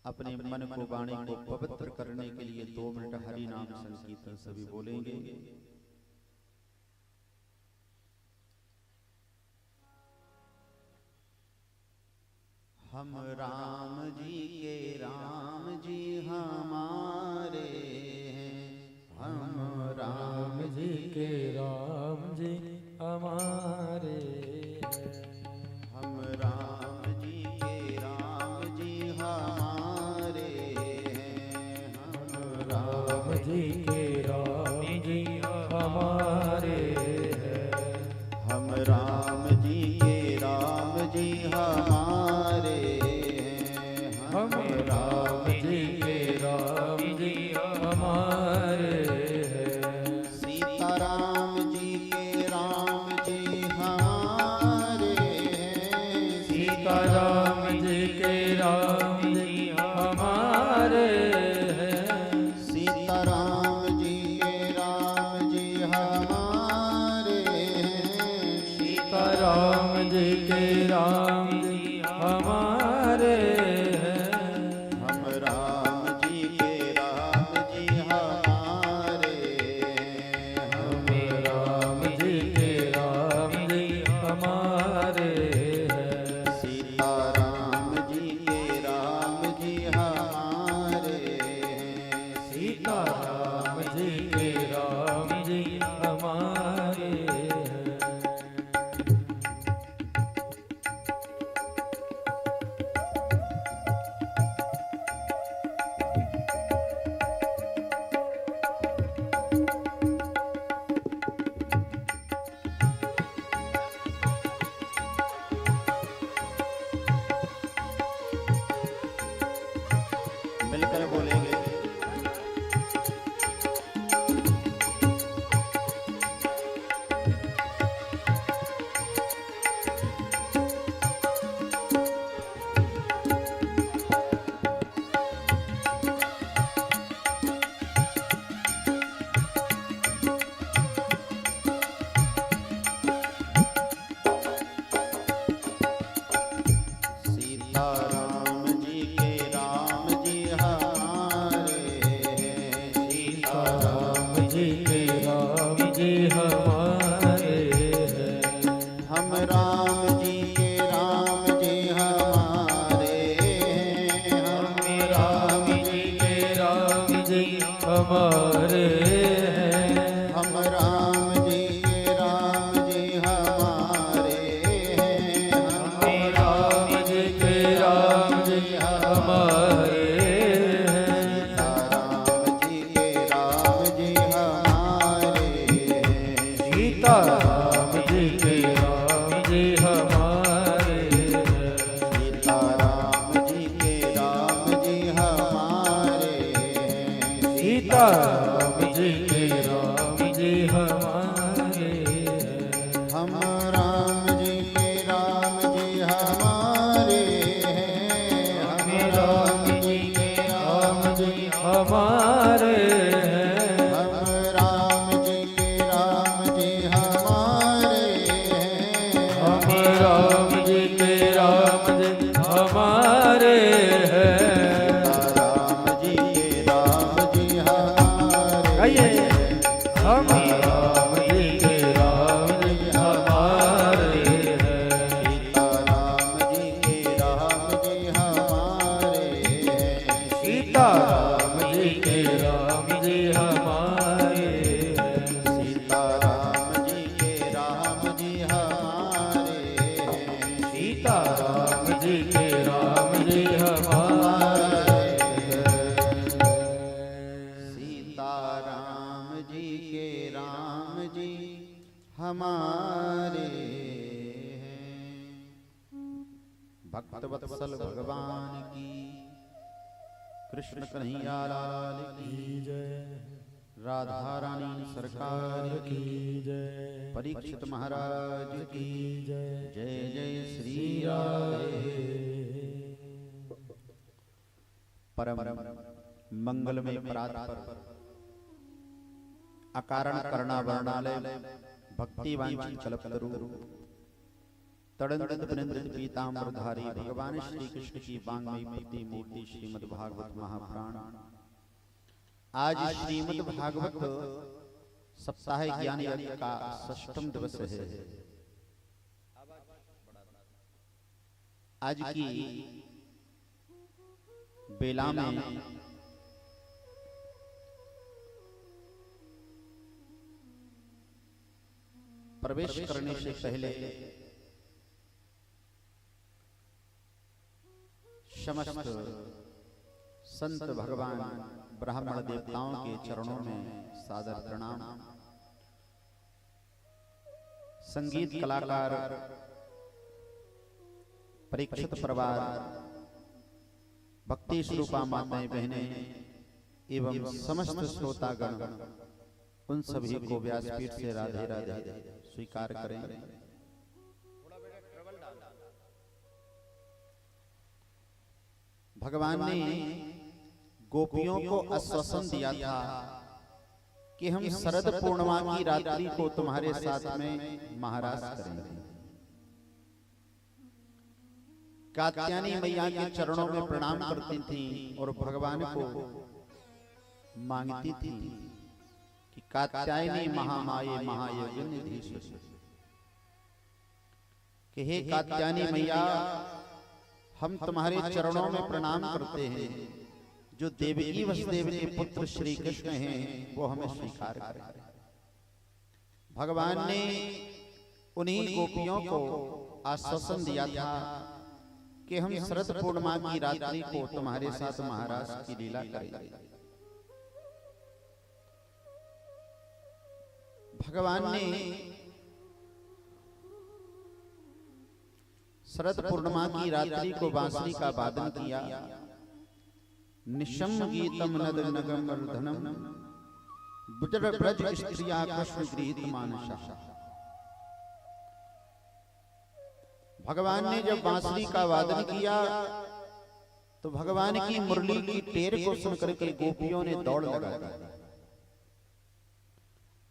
अपने मन को वाणी को पवित्र करने के लिए 2 मिनट हरि नाम संकीर्तन सभी बोलेंगे। हम राम जी के राम जी हमारे हैं, हम राम जी के राम जी हमारे हैं, हम राम जी के राम जी हमारे हैं, हम राम जी के राम जी हमारे हैं, हम राम जी के राम जी हमारे हैं, हम राम जी के राम जी हमारे हैं, सीताराम जी के राम जी हमारे हैं, सीताराम जी के राम जी हमारे हैं, सीताराम जी के राम जी हमारे हैं, सीताराम जी के राम जी हमारे हैं, हम राम जी के राम जी हमारे हैं, हम राम जी के राम जी हमारे हैं, सीताराम जी के राम जी हमारे हैं, सीताराम जी के राम जी हमारे हैं। मिलकर बोलेंगे। सीताराम जी के राम जी हमारे हैं, सीताराम जी के राम जी हमारे हैं, हम राम जी के राम जी हमारे हैं, हम राम जी के राम जी हमारे हैं, हम राम जी के राम जी हमारे हैं, हम राम जी के राम जी हमारे हैं, सीताराम जी के राम जी हमारे हैं, सीताराम जी के राम जी हमारे हैं, सीताराम जी के राम सीताराम जी हमारे हैं, जी के राम जी हमारे हैं, हम राम जी के राम जी हमारे हैं, हम राम जी के राम जी हमारे हैं, हम राम जी के राम जी हमारे हैं, हम राम जी के राम जी हमारे हैं, राम जी के राम जी हमारे आइए हम राम जी के राम जी हमारे हैं, सीताराम जी के राम जी हमारे हैं, सीताराम जी के राम जी हमारे हैं, सीताराम जी के राम जी हमारे हैं, सीताराम जी के राम जी हमारे हैं, सीताराम जी के राम जी हमारे हैं। भक्त वत्सल भगवान की, कृष्ण कन्हैया लाल की, राधा रानी सरकार की, जय परीक्षित महाराज की जय जय जय श्री राधे। परम मंगल में परात्पर अकारण करना वर्णालय भक्ति वांछित कल्पतरु तड़ंदित वृंदित पीताम्बरधारी भगवान श्री कृष्ण की वांग्मयी प्रति मूर्ति श्रीमद् भागवत महापुराण। आज श्रीमद् भागवत सप्ताह ज्ञान यज्ञ का 6वां दिवस है। आज की बेला में प्रवेश करने से पहले समस्त संत भगवान ब्राह्मण देवताओं के चरणों में सादर प्रणाम। संगीत कलाकार परीक्षित परिवार, भक्ति स्वरूपा माताएं बहनें एवं समस्त श्रोतागण, उन सभी को व्यासपीठ से राधे राधे स्वीकार करें। भगवान ने गोपियों को आश्वासन दिया था कि हम शरद पूर्णिमा की रात्रि को तुम्हारे साथ में महाराज करेंगे। कात्यायनी मैया के चरणों में प्रणाम करती थी और भगवान को मांगती थी कि कात्यायनी महामाये महायोगिनी, कि हे कात्यायनी मैया, हम तुम्हारे चरणों में प्रणाम करते हैं। जो देवकी वसुदेव के पुत्र श्री कृष्ण हैं वो हमें स्वीकार करें। भगवान ने उन्हीं गोपियों को आश्वासन दिया था कि हम शरद पूर्णिमा की रात्रि को तुम्हारे साथ महाराज की लीला करेंगे। भगवान ने शरद पूर्णिमा की रात्रि को बांसुरी का वादन किया। निशम गीतम नद नगम वर्धनम ब्रज स्त्रिया कृष्ण गृहीत मानसा। भगवान ने जब बांसुरी का वादन किया तो भगवान की मुरली की टेर को सुनकर के गोपियों ने दौड़ लगा दी।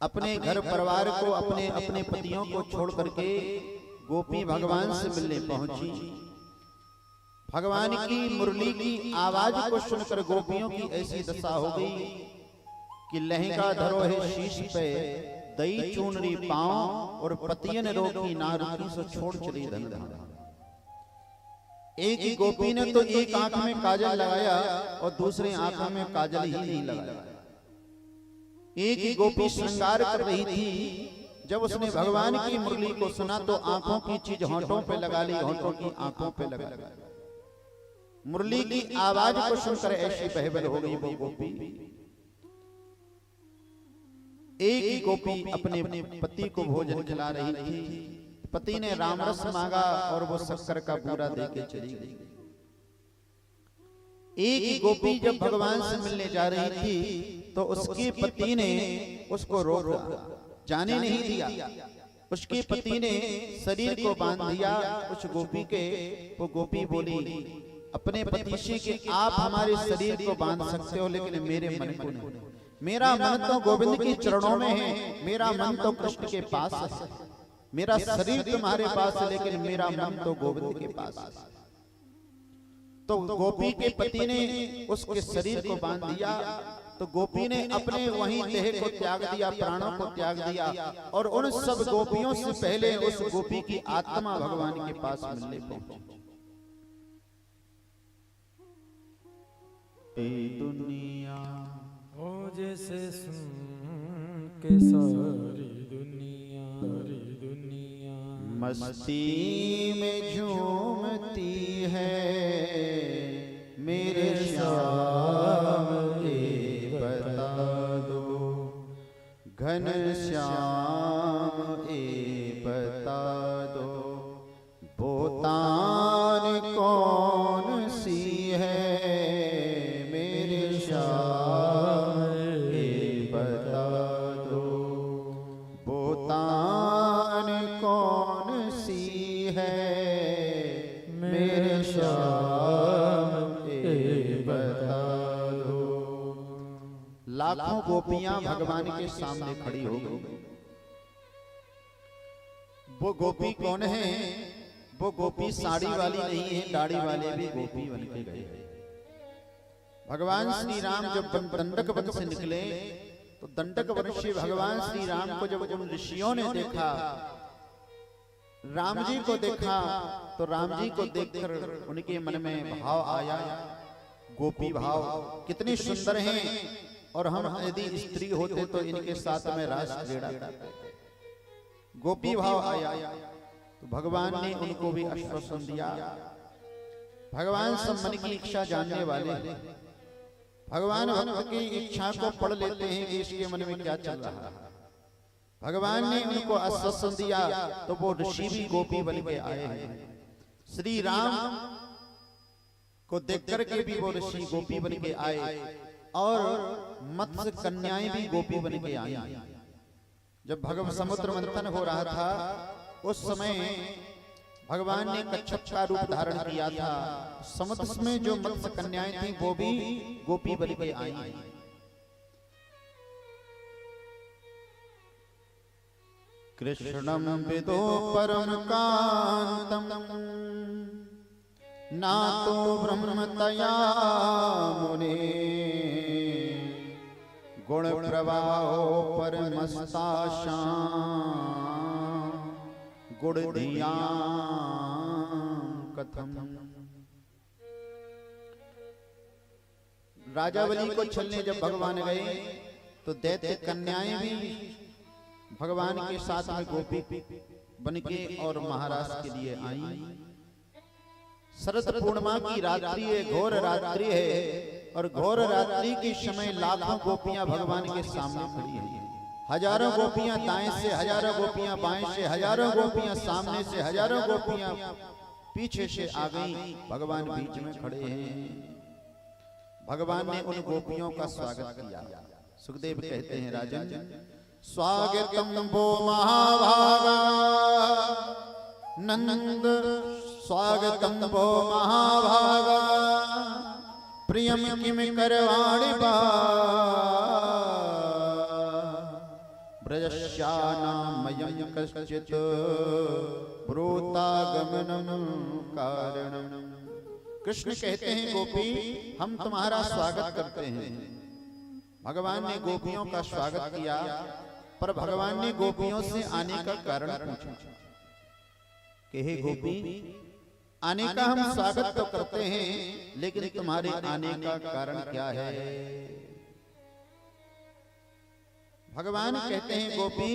अपने घर परिवार को, अपने अपने पतियों को छोड़ करके गोपी भगवान से मिलने पहुंची। भगवान की मुरली की आवाज को सुनकर गोपियों की ऐसी दशा हो गई कि लहंगा धरो है शीश पे, दई चूनरी पांव और पतियन रोकी नारकी से छोड़ चली धन धन। एक ही गोपी ने तो एक आंख में काजल लगाया और दूसरे आंख में काजल ही नहीं लगाया। एक ही गोपी श्रृंगार कर रही थी। जब उसने भगवान की मुरली को सुना तो आंखों की चीज होंठों पे लगा ली, होंठों की आंखों पे लगा ली। मुरली की आवाज को सुनकर ऐसी बहबल हो गई वो गोपी। एक ही गोपी अपने पति को भोजन खिला रही थी। पति ने रामरस मांगा और वो शक्कर का बूरा देके चली गई। एक ही गोपी जब भगवान से मिलने जा रही थी तो उसके पति ने उसको रोका, जाने नहीं दिया। उसके पति ने शरीर को बांध दिया उस गोपी के। वो गोपी बोली अपने पति से कि आप हमारे शरीर को बांध सकते हो लेकिन मेरे मन को नहीं। मेरा मन तो गोविंद के चरणों में है, मेरा मन तो कृष्ण के पास है। मेरा शरीर तुम्हारे पास है लेकिन मेरा मन तो गोविंद के पास है। तो गोपी के पति ने उसके शरीर को बांध दिया तो गोपी ने अपने वहीं देह को त्याग दिया, प्राणों को त्याग दिया। और उन सब गोपियों से पहले उस गोपी की आत्मा भगवान के पास मिलने पहुंची। दुनिया हो जैसे सुन के सारी दुनिया मस्ती में झूमती है। मेरे श्याम के बता दो, घन श्याम ए बता दो, बोतान कौन सी है। मेरे श्याम ए बता दो, बोतान कौन सी है। मेरे श्याम ए बता दो। लाखों गोपियां भगवान के सामने खड़ी हो गई। वो गोपी कौन है? वो गोपी साड़ी वाली नहीं है, दाढ़ी वाले भी गोपी बन के गए। भगवान श्री राम जब दंडक वन से निकले तो दंडक वन से भगवान श्री राम को जब उन ऋषियों ने देखा, राम जी को देखा, तो राम जी को देखकर उनके मन में भाव आया, गोपी भाव, कितने सुंदर हैं, और हम यदि स्त्री होते तो इनके साथ में रास क्रीड़ा करते। गोपी भाव आया तो भगवान ने उनको भी आश्वासन दिया। भगवान सब मन की इच्छा जानने वाले, भगवान भक्त की इच्छा को पढ़ लेते हैं कि इसके मन में क्या चल रहा है। भगवान ने उनको आश्वासन दिया तो वो ऋषि भी गोपी बन के आए हैं। श्री राम को देख करके भी वो ऋषि गोपी बन के आए, और मत्स्य कन्याएं भी गोपी बन के आई। जब भगवान समुद्र मंथन हो रहा था उस समय भगवान ने कच्छप का रूप धारण किया था। समुद्र में जो मत्स्य कन्याएं थी वो भी गोपी बन के आई। कृष्णम विदो परम कांतम नातो ब्रह्मतया मुने गुण प्रवाहो परमस्ताशां गुण धियां कथम। राजा बलि को छलने जब भगवान गए तो दैत्य कन्याएं भी भगवान के साथ में गोपी बनके और महाराज के लिए आई। शरद पूर्णिमा की रात्रि है, घोर रात्रि है, और घोर रात्रि के समय लाखों गोपियां भगवान के सामने खड़ी हैं। हजारों गोपियां दाएं से, हजारों गोपियां बाएं से, हजारों गोपियां सामने से, हजारों गोपियां पीछे से आ गई। भगवान बीच में खड़े हैं। भगवान ने उन गोपियों का स्वागत किया। सुखदेव कहते हैं, राजन स्वागतम वो महाभागा नंद, स्वागतम वो महाभागा प्रियम किम करवाणि बा ब्रजश्यानामयं कश्चित् ब्रूतागमनं कारणम्। कृष्ण कहते हैं, गोपी हम तुम्हारा स्वागत करते हैं। भगवान ने गोपियों का स्वागत किया, पर भगवान ने गोपियों से आने का कारण पूछा कि हे गोपी, आने का हम स्वागत तो करते हैं, लेकिन तुम्हारे आने का कारण क्या है? भगवान कहते हैं, गोपी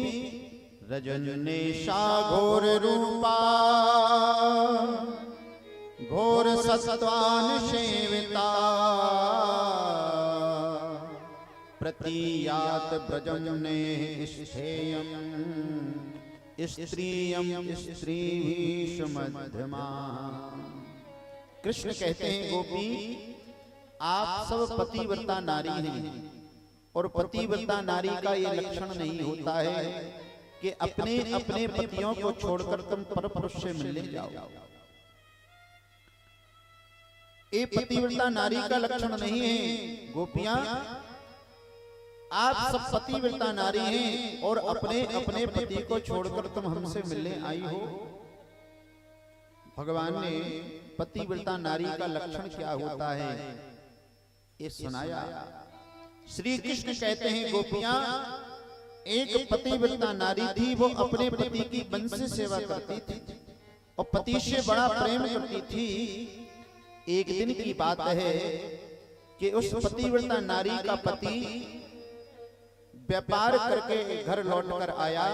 रजन्नेशा घोर रूपा घोर सत्वान सेविता प्रतीयात ब्रजम ने स्थेयम स्त्रियम स्त्रीभीष मध्यमा। कृष्ण कहते हैं, गोपी आप सब पतिव्रता नारी हैं, और पतिव्रता नारी का ये लक्षण नहीं होता है कि अपने अपने पतियों को छोड़कर तुम परपुरुष से मिलने जाओ। ये पतिव्रता नारी का लक्षण नहीं है। गोपियां आप सब पतिव्रता नारी हैं, और अपने अपने पति को छोड़कर तुम हमसे मिलने आई हो। भगवान ने पतिव्रता नारी का लक्षण क्या होता है ये सुनाया। श्री कृष्ण कहते हैं, गोपियां एक पतिव्रता नारी थी, वो अपने पति की वंश सेवा करती थी और पति से बड़ा प्रेम करती थी। एक दिन की बात है कि उस पतिव्रता नारी का पति व्यापार करके घर लौटकर आया।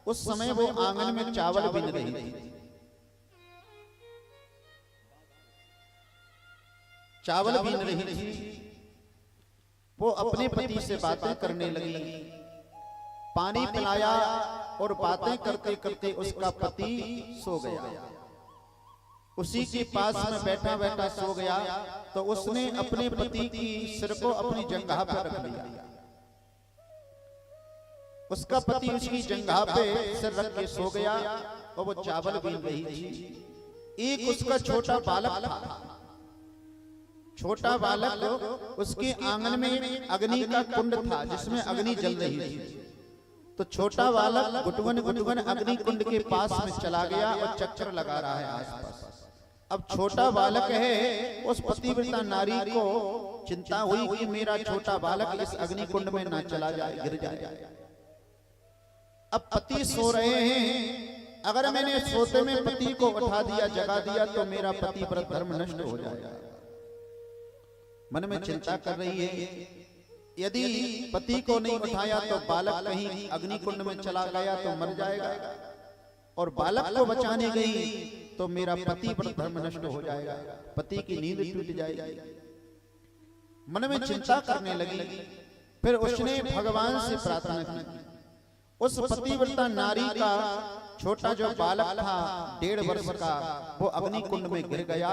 उस समय वो आंगन में चावल बीन रही थी। चावल बीन रही थी, वो अपने पति से बातें करने लगी। पानी पिलाया और बातें करते करते उसका पति सो गया। उसी के पास में बैठा बैठा सो गया, तो उसने अपने पति की सिर को अपनी जंघा पर रख लिया। उसका पति उसकी जंघा पे सिर रख के सो गया, और वो चावल बीन रही थी। एक उसका छोटा बालक था। छोटा बालक, उसके आंगन में अग्नि का कुंड था जिसमें अग्नि जल रही थी। तो छोटा बालक गुटगुन गुटगुन अग्नि कुंड के पास में चला गया और चक्कर लगा रहा है आसपास। अब छोटा बालक है, उस पतिव्रता नारी को चिंता हुई कि मेरा छोटा बालक इस अग्नि कुंड में ना चला जाए, गिर जाए। अब पति सो रहे हैं, अगर मैंने सोते में पति को उठा दिया, जगा दिया, तो मेरा पति व्रत धर्म नष्ट हो जाएगा। मन में चिंता कर रही है, यदि पति को नहीं उठाया तो बालक कहीं अग्नि कुंड में चला गया तो मर जाएगा, और बालक को बचाने गई तो मेरा पति व्रत धर्म नष्ट हो जाएगा, पति की नींद टूट जाएगी। मन में चिंता करने लगी। फिर उसने भगवान से प्रार्थना की, उस पतिव्रता नारी का छोटा जो बालक था 1.5 वर्ष का, वो अग्नि कुंड में गिर गया,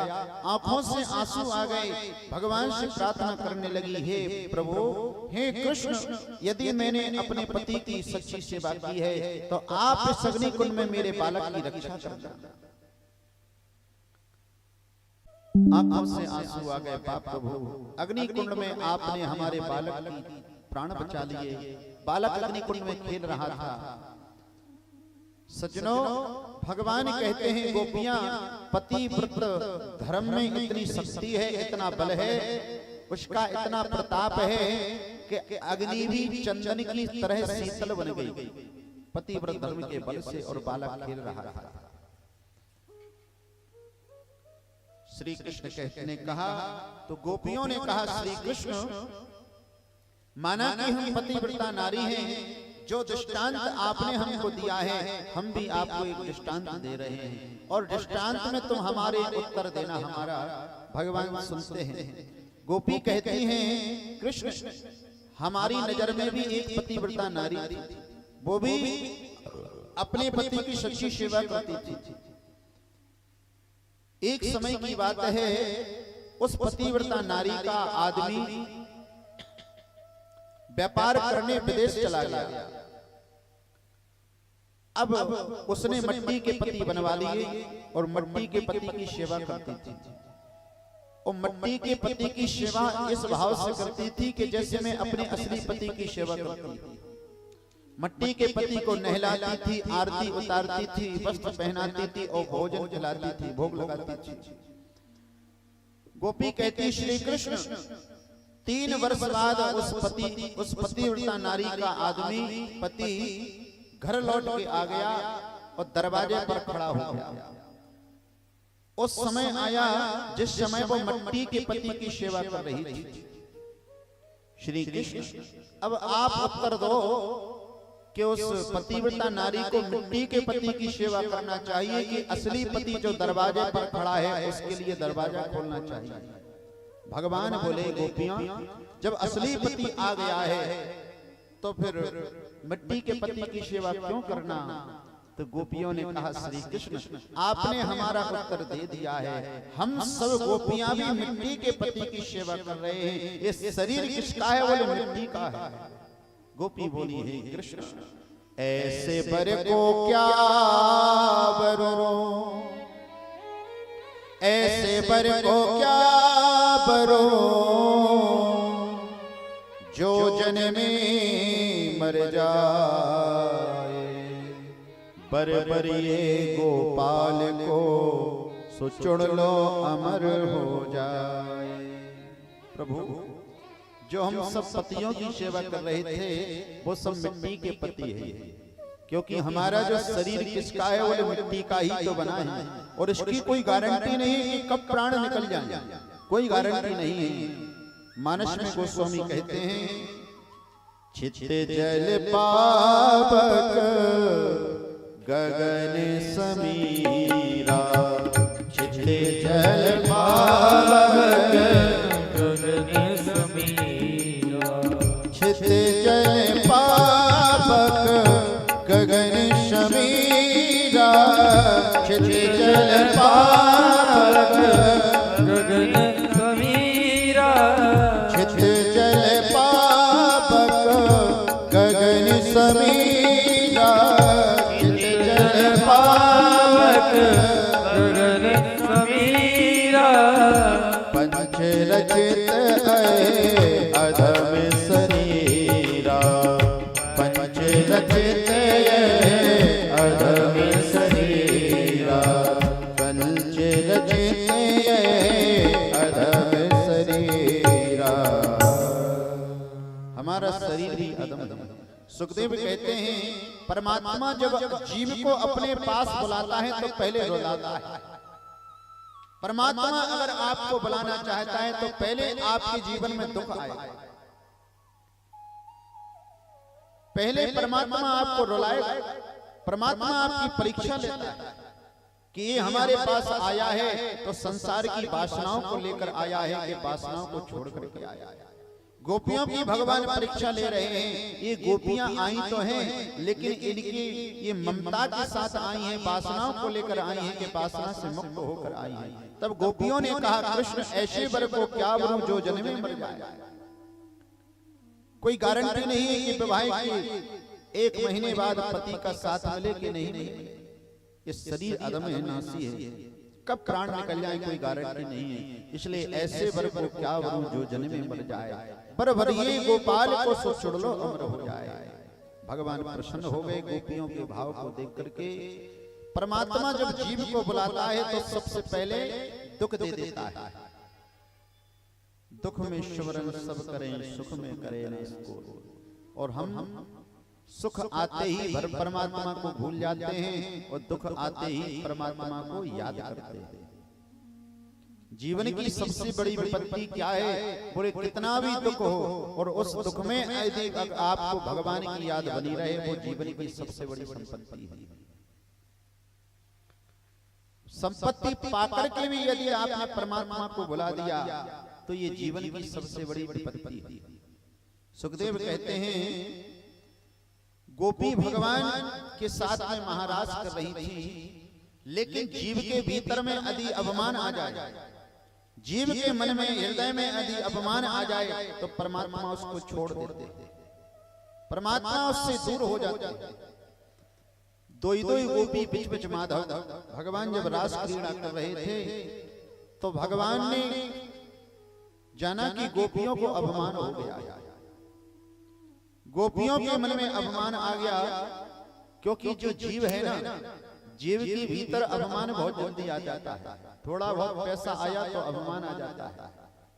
आंखों से आंसू आ गए। भगवान से प्रार्थना करने लगी, हे प्रभु, हे कृष्ण, यदि मैंने अपने पति की सच्ची सेवा की है तो आप इस अग्नि कुंड में मेरे बालक की रक्षा करना। आंखों से आंसू आ गए, पाप प्रभु, अग्नि कुंड में आपने हमारे बालक की प्राण बचा लिए, बालक अग्नि कुंड में खेल रहा था। सज्जनों, भगवान कहते हैं गोपियां, पति व्रत धर्म में इतनी शक्ति है, इतना बल है, उसका इतना प्रताप है कि अग्नि भी चंदन की तरह शीतल बन गई, पति व्रत धर्म के बल से, और बालक खेल रहा था। श्री कृष्ण कहते ने कहा, तो गोपियों ने कहा, श्री कृष्ण, माना कि हम पतिव्रता नारी हैं, जो दृष्टांत आपने हमको दिया है, हम भी आपको एक दृष्टांत दे रहे हैं, और दृष्टांत में तुम हमारे उत्तर देना, हमारा भगवान सुनते हैं। गोपी कहती हैं, कृष्ण, हमारी नजर में भी एक पतिव्रता नारी थी, वो भी अपने पति की सच्ची सेवा करती थी। एक समय की बात है, उस पतिव्रता नारी का आदमी व्यापार करने विदेश चला गया। अब उसने मट्टी के पति बनवा लिए और मट्टी के पति की सेवा करती थी, और मट्टी के पति की सेवा इस भाव से करती थी कि जैसे मैं अपने असली पति की सेवा करती थी। मट्टी के पति को नहलाती थी, आरती उतारती थी, वस्त्र पहनाती थी और भोजन खिलाती थी, भोग लगाती थी। गोपी कहती, श्री कृष्ण, 3 वर्ष बाद उस पतिव्रता नारी का आदमी पति घर लौट के आ गया और दरवाजे पर खड़ा हो गया। उस समय आया जिस समय वो मट्टी के पति की सेवा कर रही थी। श्री कृष्ण, अब आप उत्तर दो कि उस पतिव्रता नारी को मिट्टी के पति की सेवा करना चाहिए कि असली पति जो दरवाजे पर खड़ा है उसके लिए दरवाजा खोलना चाहिए। भगवान बोले, गोपियां, जब असली पति आ गया है तो फिर मिट्टी के पति की सेवा क्यों करना? तो गोपियों ने कहा, श्री कृष्ण, आपने हमारा उत्तर दे दिया है, हम सब गोपियां भी मिट्टी के पति की सेवा कर रहे हैं। ये शरीर किसका है? बोले मिट्टी का है। गोपी बोली, हे कृष्ण, ऐसे बर को क्या बरो, ऐसे बर को क्या बरो, जो जन्मे मर जाए, बर बरिए गोपाल को, सो चुन लो अमर हो जाए। प्रभु, जो हम सब पतियों की सेवा कर रहे थे वो सब मिट्टी के पति है, क्योंकि हमारा जो शरीर किसका है वो मिट्टी का ही तो बना है, और इसकी कोई गारंटी नहीं कि कब प्राण निकल जाए, कोई गारंटी नहीं है। मानस में गोस्वामी कहते हैं, चित्ते जल पावक गगन समीरा, चित्ते जल पावक गगन समीरा, चित्ते जल पावक गगन समीरा, चित्ते जल पावक गगन समीरा, चित्ते जल पावक गगन समीरा, चित्ते जल पावक गगन समीरा, पंच रचित है अधम शरीरा, पंच रचते अधम शरीरा पंच रचते अधम शरीरा। हमारा शरीर ही अधम है। सुखदेव कहते हैं परमात्मा जब जीव को अपने पास बुलाता है तो पहले रुलाता है। परमात्मा अगर आपको बुलाना चाहता है तो पहले आपके जीवन में दुख आए, पहले परमात्मा आपको रुलाएगा। परमात्मा आपकी परीक्षा लेता है कि ये हमारे पास आया है तो संसार की वासनाओं को लेकर आया है कि वासनाओं को छोड़ करके आया है। गोपियों की भगवान परीक्षा ले रहे हैं। ये गोपियां आई तो हैं लेकिन इनकी ये ममता के साथ आई हैं, वासनाओं को लेकर आई हैं कि वासना से मुक्त होकर आई हैं। तब गोपियों ने कहा कृष्ण ऐसे वर को क्या वरूं जो जन्मे मर जाए। कोई गारंटी नहीं है कि विवाह की 1 महीने बाद पति का साथ मिले कि नहीं मिले। ये शरीर अधम है, नासी है, कब प्राण निकल जाए कोई गारंटी नहीं है। इसलिए ऐसे वर को क्या वरूं जो जन्मे मर जाए। पर भरिए गोपाल को सो छुड़ लो अमर हो जाए। भगवान प्रसन्न हो गए गोपियों के भाव को देख करके। परमात्मा जब जीव को बुलाता है तो सबसे पहले दुख दे देता है। दुख में शिवरन सब करें सुख में करें न इसको। और हम सुख आते ही परमात्मा को भूल जाते हैं और दुख आते ही परमात्मा को याद करते हैं। जीवन की सबसे बड़ी विपत्ति क्या है? बोले कितना भी दुख हो और उस दुख में यदि आपको भगवान की याद बनी रहे वो जीवन की सबसे बड़ी संपत्ति है। संपत्ति पाकर के भी यदि आपने परमात्मा को बुला दिया तो ये जीवन की सबसे बड़ी विपत्ति है। सुखदेव कहते हैं गोपी भगवान के साथ में महाराज कर रही थी, लेकिन जीव के भीतर में यदि अभिमान आ जाए, जीव के मन में हृदय में यदि अभिमान आ जाए तो परमात्मा उसको छोड़ देते, परमात्मा उससे दूर हो जाते। दो ही गोपी बीच बीच माधव भगवान जब रास क्रीड़ा कर रहे थे तो भगवान ने जाना कि गोपियों को अभिमान हो गया। गोपियों के मन में अभिमान आ गया क्योंकि जो जीव है ना, जीव के भीतर अभिमान बहुत जल्दी आ जाता है। थोड़ा बहुत पैसा आया तो अभिमान आ जाता है,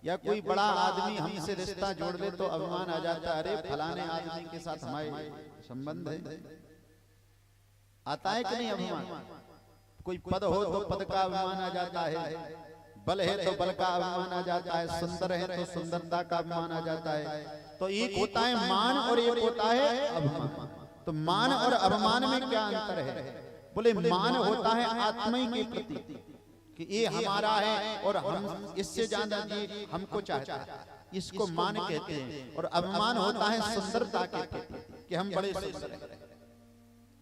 या कोई बड़ा आदमी हमसे रिश्ता जोड़ ले तो अभिमान आ जाता है, अरे फलाने आदमी के साथ हमारे संबंध है। आता है कि नहीं अभिमान? कोई पद हो तो पद का अभिमान आ जाता है, बल है तो बल का अभिमान आ जाता है, सुंदर है तो सुंदरता का अभिमान आ जाता है। तो एक होता है मान और एक होता है अभिमान। तो मान और अभिमान में क्या अंतर है? बोले मान होता है आत्मा के प्रति कि ये हमारा है और हम इससे ज्यादा जी हमको चाहता है, इसको मान कहते हैं। और अभिमान होता है सुंदरता के प्रति कि हम बड़े सुंदर हैं,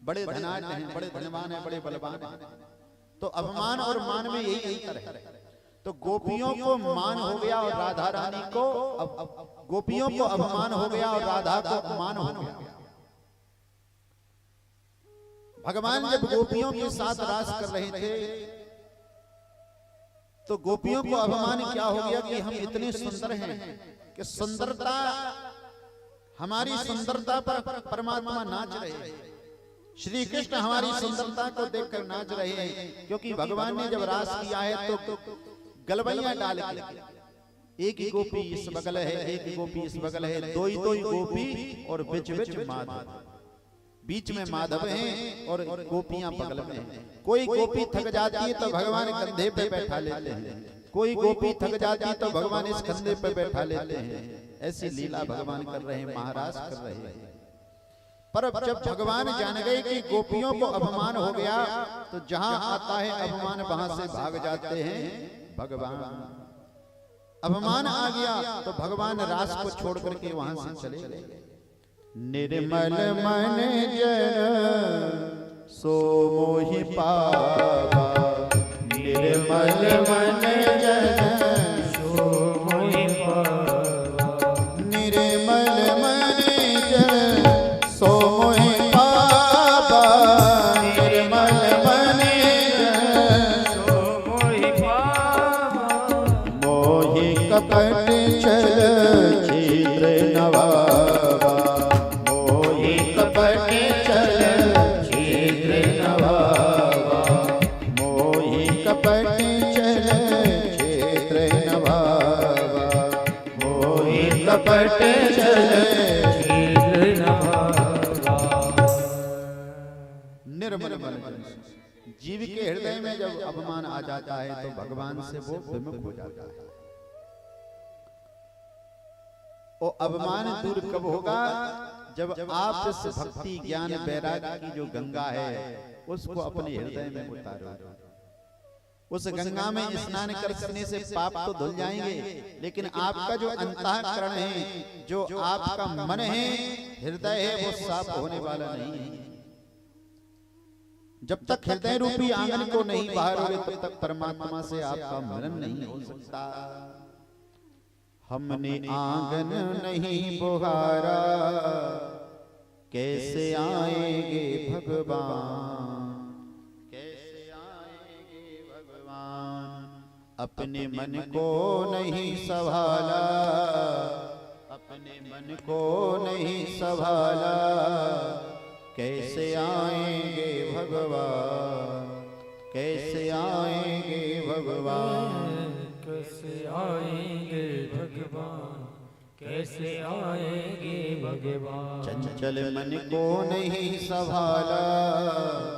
बड़े धनाढ्य हैं, बड़े धनवान हैं, बड़े बलवान हैं। तो अभिमान और मान में यही अंतर है। तो गोपियों को मान हो गया और राधा रानी को गोपियों को अभिमान हो गया और राधा को अपमान हो गया। भगवान जब गोपियों के साथ रास कर रहे थे तो गोपियों को अभिमान क्या हो गया कि हम इतने सुंदर हैं कि सुंदरता, हमारी सुंदरता पर परमात्मा नाच रहे हैं। श्री कृष्ण हमारी सुंदरता को देखकर नाच रहे हैं, क्योंकि भगवान ने जब रास किया है तो गलबैया डाल के एक ही गोपी इस बगल है, एक ही गोपी इस बगल है, दो ही गोपी और बीच बीच माधव, बीच में माधव हैं और गोपियां बगल में हैं। कोई गोपी थक जाती है तो भगवान कंधे पे बैठा लेते हैं, कोई गोपी थक जाती है तो भगवान इस कंधे पे बैठा लेते हैं। ऐसी लीला भगवान कर रहे हैं, महाराज कर रहे हैं। पर जब भगवान जान गए कि गोपियों को अभिमान हो गया तो जहां आता है अभिमान वहां से भाग जाते हैं भगवान। अभिमान आ गया तो भगवान रास को छोड़ करके वहां से चले गए। निर्मल मन जन सो मोहि पावा, निर्मल मन जन सो मोहि पावा, निर्मल मन जन सो मोहि पावा, निर्मल मन जन सो मोहि पावा। मोहि कपट छल छिद्र नवावा, मोहि कपट कपट चले छिद्र न भावा। निर्मल मन जीव के हृदय में जब अपमान आ जाता है तो भगवान से वो विमुख हो जाता है। और अपमान दूर कब होगा? जब आप इस भक्ति ज्ञान वैराग्य की जो गंगा है उसको अपने हृदय में उतारो। उस गंगा में स्नान करने से पाप तो धुल जाएंगे, लेकिन आपका जो अंतःकरण है, जो आपका मन है, हृदय है, वो साफ होने वाला नहीं है। जब तक हृदय रूपी आंगन को नहीं बहारोगे तब तक परमात्मा से आपका मिलन नहीं हो सकता। हमने आंगन नहीं बुहारा, कैसे आएंगे भगवान, कैसे आएंगे भगवान। अपने मन को नहीं संभाला, अपने मन को नहीं संभाला, कैसे आएंगे भगवान, कैसे आएंगे भगवान, कैसे आएंगे भगवान, कैसे आएंगे भगवान। चंचल मन को नहीं संभाला,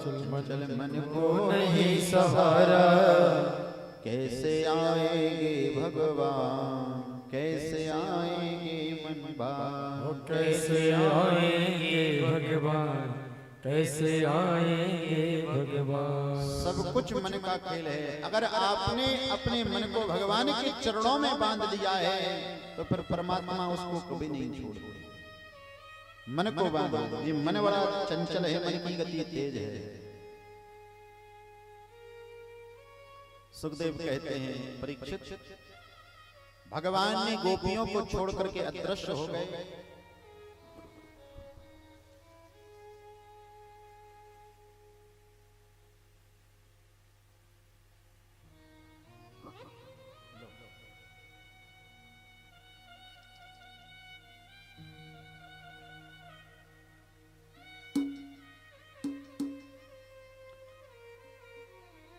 चंचल मन को नहीं संभाला, कैसे आएंगे भगवान, कैसे आएंगे मन भाव, कैसे आएंगे भगवान, कैसे आएंगे भगवान। सब कुछ मन का खेल है। अगर आपने अपने मन को भगवान के चरणों में बांध लिया है तो फिर परमात्मा उसको कभी नहीं छोड़ेगा। मन को बांधो। ये मन बड़ा चंचल है, मन की गति तेज है। सुखदेव कहते हैं, परीक्षित, भगवान ने गोपियों को छोड़ करके अदृश्य हो गए।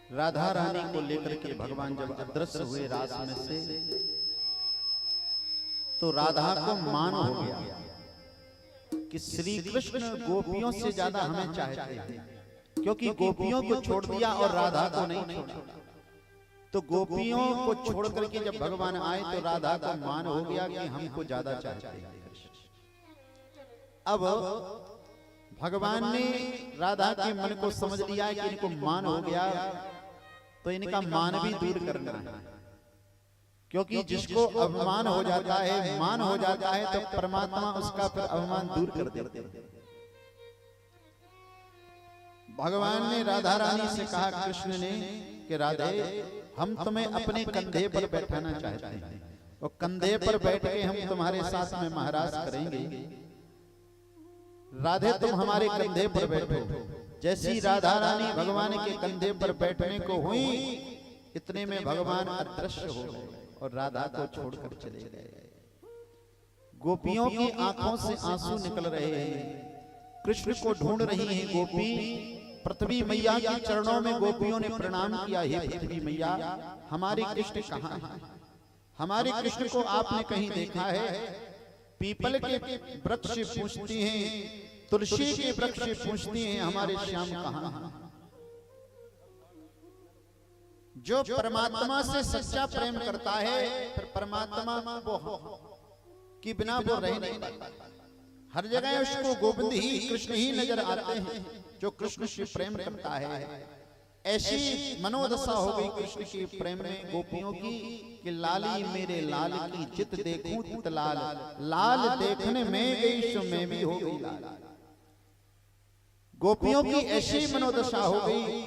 राधा रानी को लेकर के भगवान जब अदृश्य हुए रास में से, तो राधा को मान हो गया कि श्री कृष्ण गोपियों से ज्यादा हमें चाहते हैं, क्योंकि गोपियों को छोड़ दिया और राधा को नहीं छोड़ा। तो गोपियों को छोड़ करके जब भगवान आए तो राधा को मान हो गया कि हमको ज्यादा चाहते हैं। अब भगवान ने राधा के मन को समझ लिया कि इनको मान हो गया, तो इनका मान भी दूर करना है। क्योंकि जिसको अभिमान हो जाता है, मान हो जाता है, तो परमात्मा उसका फिर अभिमान दूर कर देते हैं। भगवान ने राधा रानी से कहा, कृष्ण ने, कि राधे, हम तुम्हें अपने कंधे पर बैठाना चाहते हैं, और कंधे पर बैठ के हम तुम्हारे साथ में महाराज करेंगे। राधे, तुम हमारे कंधे पर बैठो। जैसी राधा रानी भगवान के कंधे पर बैठने को हुई, इतने में भगवान अदृश्य हो गए और राधा को छोड़कर चले गए। गोपियों की आंखों से आंसू निकल रहे हैं, कृष्ण को ढूंढ रही हैं गोपी। पृथ्वी मैया के चरणों में गोपियों ने प्रणाम किया, हे पृथ्वी मैया, हमारे कृष्ण कहाँ हैं? हमारे कृष्ण को आपने कहीं देखा है? पीपल के वृक्ष से पूछती हैं, तुलसी के वृक्ष से पूछती हैं, हमारे श्याम कहाँ हैं? जो परमात्मा से सच्चा प्रेम करता है, फिर परमात्मा वो कि बिना वो रह नहीं पाता। हर जगह उसको गोविंद ही, कृष्ण ही नजर आते हैं, जो कृष्ण से प्रेम करता है। ऐसी मनोदशा हो गई कृष्ण के प्रेम में गोपियों की कि लाली मेरे लाल की चित देखूं तित लाल, लाल देखने में गई सो मैं भी हो गई लाल। गोपियों की ऐसी मनोदशा हो गई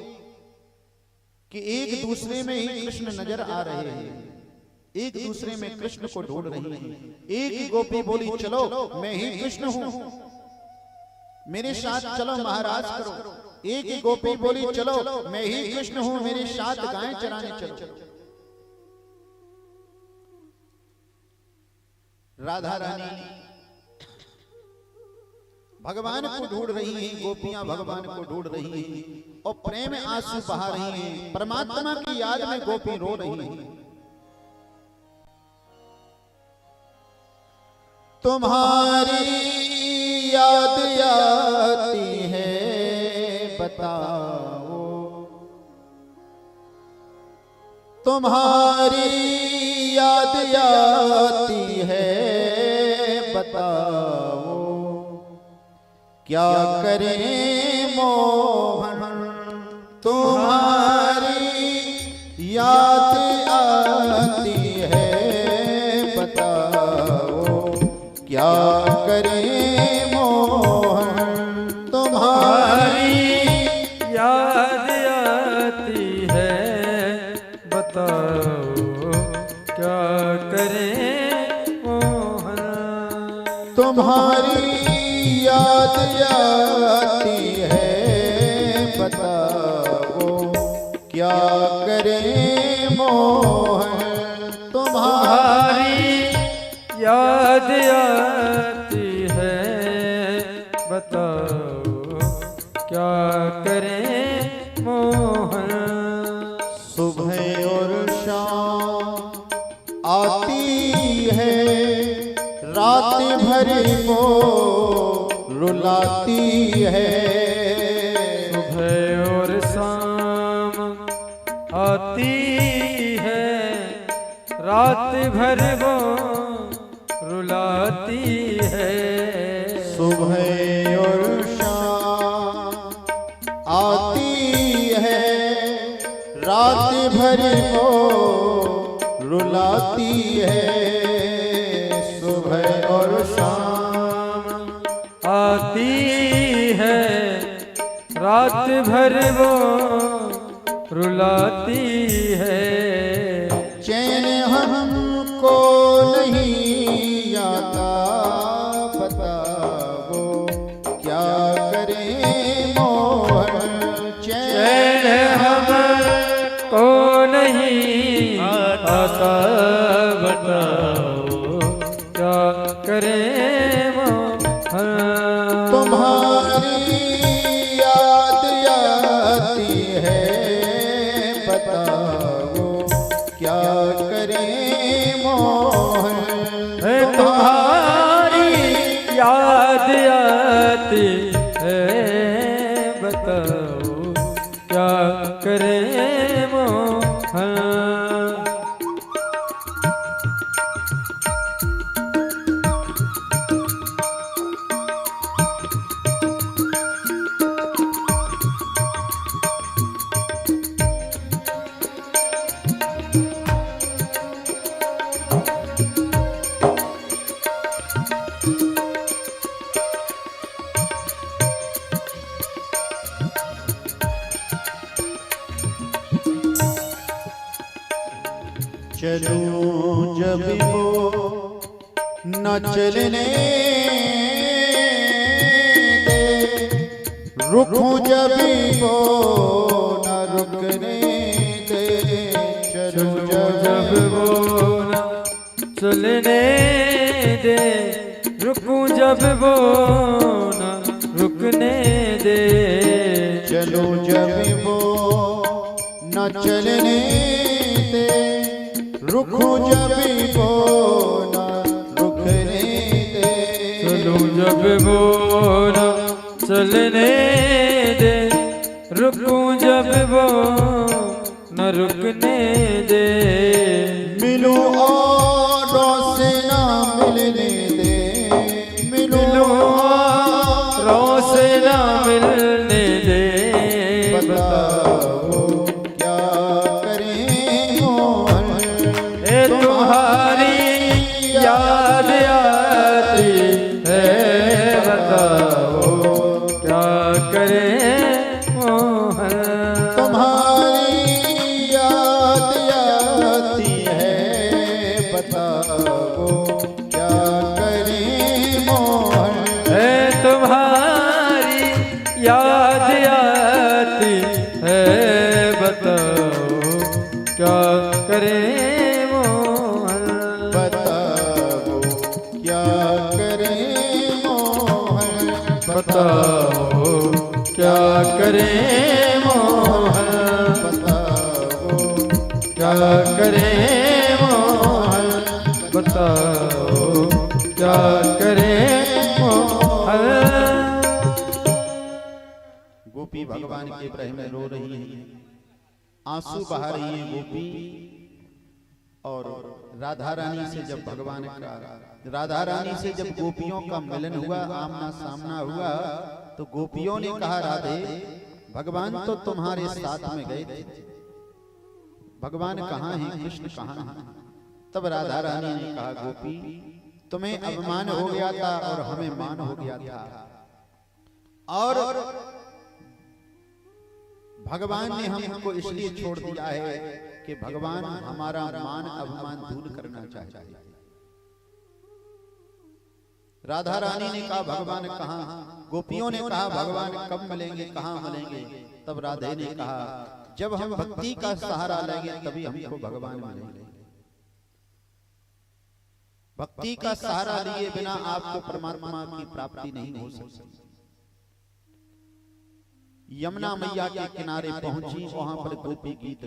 कि एक दूसरे में ही कृष्ण नजर आ रहे हैं, एक दूसरे में कृष्ण को ढूंढ रही हैं। एक गोपी बोली, चलो मैं ही कृष्ण हूं, मेरे साथ चलो महाराज करो। एक गोपी बोली, चलो मैं ही कृष्ण हूं, मेरे साथ गायें चराने चलो। राधा रानी भगवान को ढूंढ रही हैं, गोपियां भगवान को ढूंढ रही हैं और प्रेम आंसू बहा रही हैं। परमात्मा की याद में गोपी रो रही हैं। तुम्हारी याद आती है बताओ, तुम्हारी याद आती है बताओ, क्या करें मोहन तुम्हारी याद आती है बताओ, क्या करें मोहन तुम्हारी याद आती है बताओ, क्या करें मोहन। तुम्हारी याद आती है बताओ, क्या करें मोहन तुम्हारी याद आती है बताओ, क्या करें मोहन। सुबह और शाम आती है, रात भर को रुलाती है। सुबह और शाम आती है, रात भर वो रुलाती है। सुबह और शाम आती है, रात भर को रुलाती है। सुबह और शाम आती है, रात भर वो रुलाती है। चैन हमको नहीं आता बताओ, क्या करें मोहन। चैन हमको नहीं आता बताओ, क्या करें मोहन। तुम्हारी याद आती है बताओ, क्या करें मोहन। तुम्हारी याद आती है बताओ, क्या करें मोहन। चलूं जब वो न चलने दे, रुकूं जब वो न रुकने दे। चलूं जब वो न चलने दे, रुकूं जब वो न रुकने दे। चलूं जब वो न चलने दे, रुकूं जब वो न रुकने दे। चलूं जब वो न चलने दे, रुकूं जब वो न रुकने दे। मिलूं औरों से ना मिलने दे, मिलूं औरों से ना मिलने दे। बताओ क्या करें मोहन। तुम्हारी याद आती है बताओ, क्या करें मोहन। तुम्हारी याद आती है बताओ, क्या करें मोहन। तुम्हारी याद आती है बताओ, क्या करें मोहन। बताओ क्या करें मोहन। बताओ क्या करें मोहन। बताओ क्या करें मोहन। बताओ क्या करें मोहन। गोपी भगवान के प्रेम में रो रही है, आंसू बहा रही है गोपी। और राधा रानी से जब भगवान का, राधा रानी से जब गोपियों का मिलन हुआ, आमना सामना हुआ, तो गोपियों ने कहा राधे भगवान तो तुम्हारे साथ में गए थे, भगवान कहाँ हैं, कृष्ण कहाँ हैं। तब राधा रानी ने कहा गोपी तुम्हें अपमान हो गया था और हमें मान हो गया था, और भगवान ने हमको इसलिए छोड़ दिया है कि भगवान हमारा मान अपमान दूर करना चाहता है। राधा रानी ने कहा भगवान कहाँ, गोपियों ने कहा भगवान कब मिलेंगे, कहाँ मिलेंगे। तब राधे ने कहा जब हम भक्ति का सहारा लेंगे तभी हमको भगवान मिलेंगे। भक्ति का सहारा लिए बिना आपको परमात्मा की प्राप्ति नहीं हो सकती। यमुना मैया के किनारे पहुंची, वहां पर गोपी गीत गा